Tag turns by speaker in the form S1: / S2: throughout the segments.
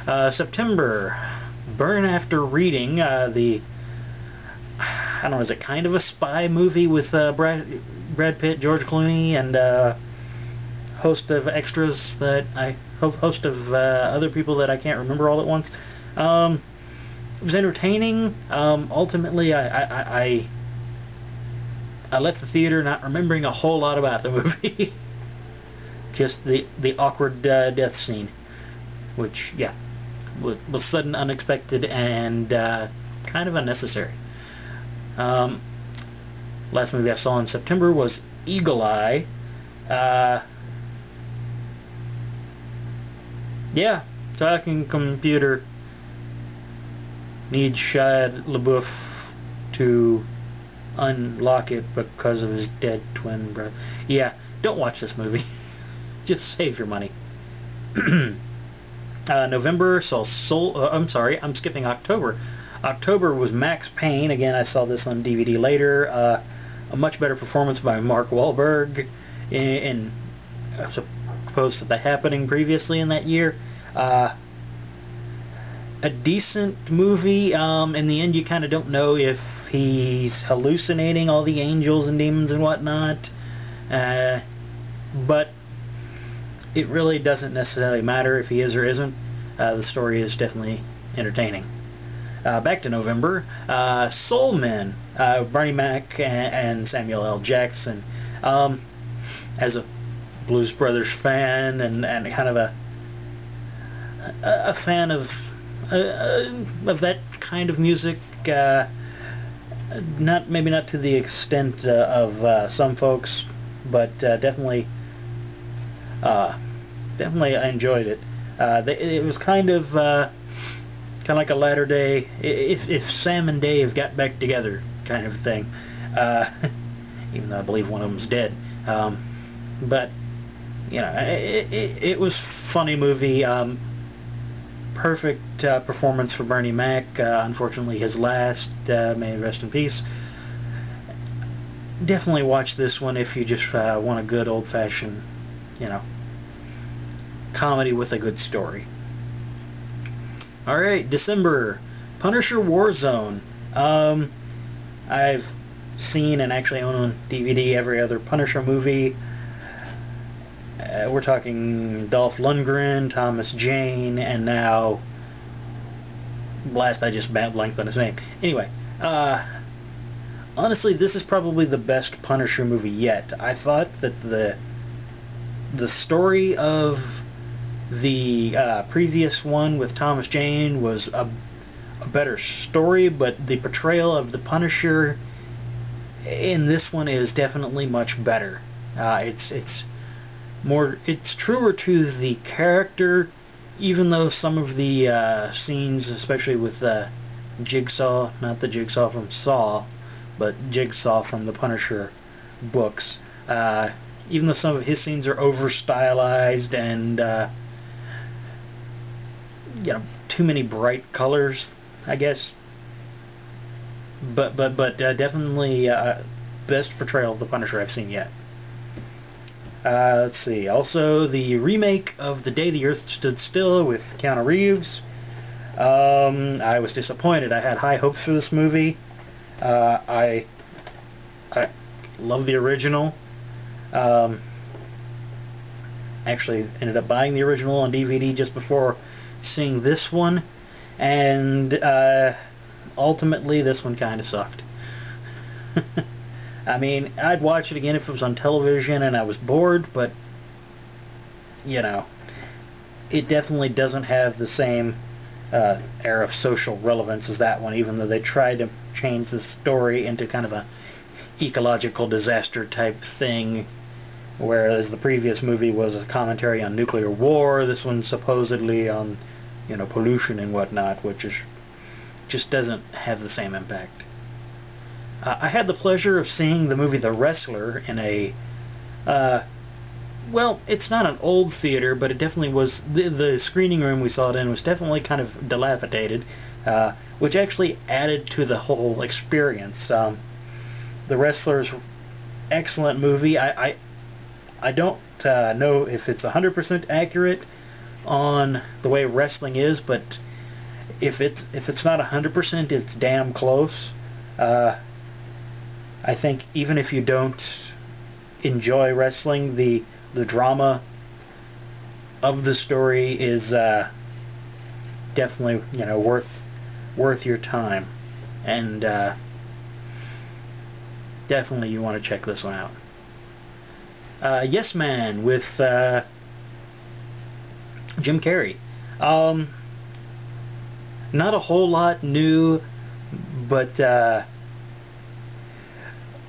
S1: September, Burn After Reading, I don't know, is it kind of a spy movie with Brad Pitt, George Clooney, and host of extras that host of other people that I can't remember all at once. It was entertaining. Ultimately, I left the theater not remembering a whole lot about the movie. Just the awkward death scene, which, yeah, was sudden, unexpected, and kind of unnecessary. Last movie I saw in September was Eagle Eye. Yeah, talking computer needs Shia LaBeouf to unlock it because of his dead twin brother. Yeah, don't watch this movie. Just save your money. November saw Soul. I'm sorry, I'm skipping October. October was Max Payne. Again, I saw this on DVD later. A much better performance by Mark Wahlberg, as opposed to The Happening previously in that year. A decent movie. In the end, you kind of don't know if he's hallucinating all the angels and demons and whatnot. But it really doesn't necessarily matter if he is or isn't. The story is definitely entertaining. Back to November, Soul Men, Bernie Mac and Samuel L. Jackson. As a Blues Brothers fan and kind of a fan of that kind of music, maybe not to the extent of some folks, but definitely I enjoyed it. It was kind of like a latter day, if Sam and Dave got back together kind of thing. Even though I believe one of them's dead. But you know, it was funny movie. Perfect performance for Bernie Mac. Unfortunately, his last. May he rest in peace. Definitely watch this one if you just want a good old-fashioned, comedy with a good story. Alright, December, Punisher Warzone. I've seen and actually own on DVD every other Punisher movie. We're talking Dolph Lundgren, Thomas Jane, and now... Blast, I just blanked on his name. Anyway, honestly, this is probably the best Punisher movie yet. I thought that the story of the previous one with Thomas Jane was a better story, but the portrayal of the Punisher in this one is definitely much better. It's truer to the character, even though some of the scenes, especially with Jigsaw, not the Jigsaw from Saw, but Jigsaw from the Punisher books, even though some of his scenes are over stylized and too many bright colors, I guess. But definitely best portrayal of the Punisher I've seen yet. Let's see. Also, the remake of The Day the Earth Stood Still with Keanu Reeves. I was disappointed. I had high hopes for this movie. I love the original. Actually ended up buying the original on DVD just before seeing this one, and ultimately this one kind of sucked. I mean, I'd watch it again if it was on television and I was bored, but it definitely doesn't have the same air of social relevance as that one, even though they tried to change the story into kind of a ecological disaster type thing. Whereas the previous movie was a commentary on nuclear war, this one's supposedly on, pollution and whatnot, which just doesn't have the same impact. I had the pleasure of seeing the movie The Wrestler in a, well, it's not an old theater, but it definitely was, the screening room we saw it in was definitely kind of dilapidated, which actually added to the whole experience. The Wrestler's excellent movie. I don't know if it's 100% accurate, on the way wrestling is, but if it's not 100%, it's damn close. Uh, I think even if you don't enjoy wrestling, the drama of the story is definitely worth your time, and definitely you want to check this one out. Yes Man with Jim Carrey. Not a whole lot new, but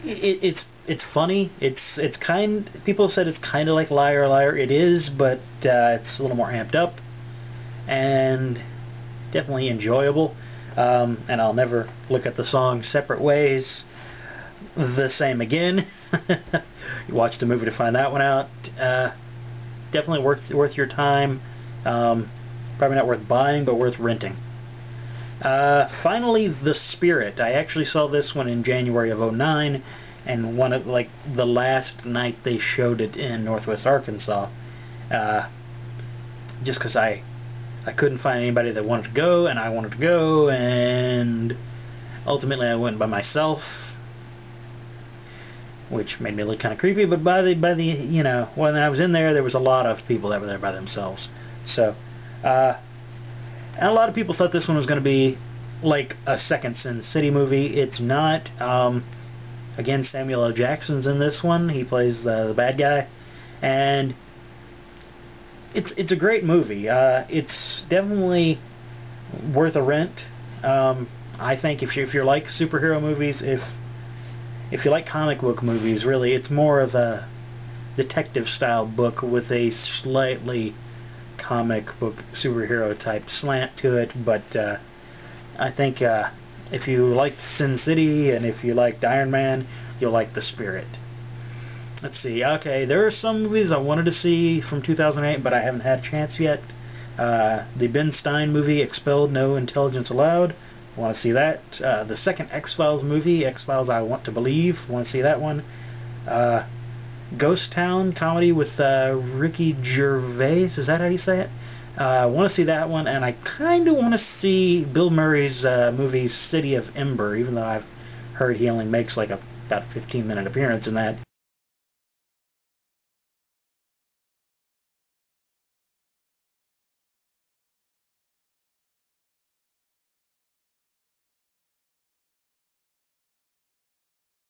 S1: it's funny. It's kind. People said it's kind of like Liar Liar. It is, but it's a little more amped up and definitely enjoyable. And I'll never look at the song Separate Ways the same again. You watch the movie to find that one out. Definitely worth your time. Probably not worth buying, but worth renting. Finally, The Spirit. I actually saw this one in January of '09, and one of the last night they showed it in Northwest Arkansas. Just because I couldn't find anybody that wanted to go, and I wanted to go, and ultimately I went by myself, which made me look kind of creepy. But by the when I was in there was a lot of people that were there by themselves. So, and a lot of people thought this one was going to be like a second Sin City movie. It's not. Again, Samuel L. Jackson's in this one. He plays the bad guy, and it's a great movie. It's definitely worth a rent. I think if you like superhero movies, if you like comic book movies, really, it's more of a detective style book with a slightly comic book superhero type slant to it. But I think if you liked Sin City and if you liked Iron Man, you'll like The Spirit. Let's see. Okay, there are some movies I wanted to see from 2008, but I haven't had a chance yet. The Ben Stein movie, Expelled, No Intelligence Allowed. I want to see that. The second X-Files movie, X-Files I Want to Believe. I want to see that one. Ghost Town comedy with Ricky Gervais. Is that how you say it? I want to see that one, and I kind of want to see Bill Murray's movie City of Ember, even though I've heard he only makes like about a 15-minute appearance in that.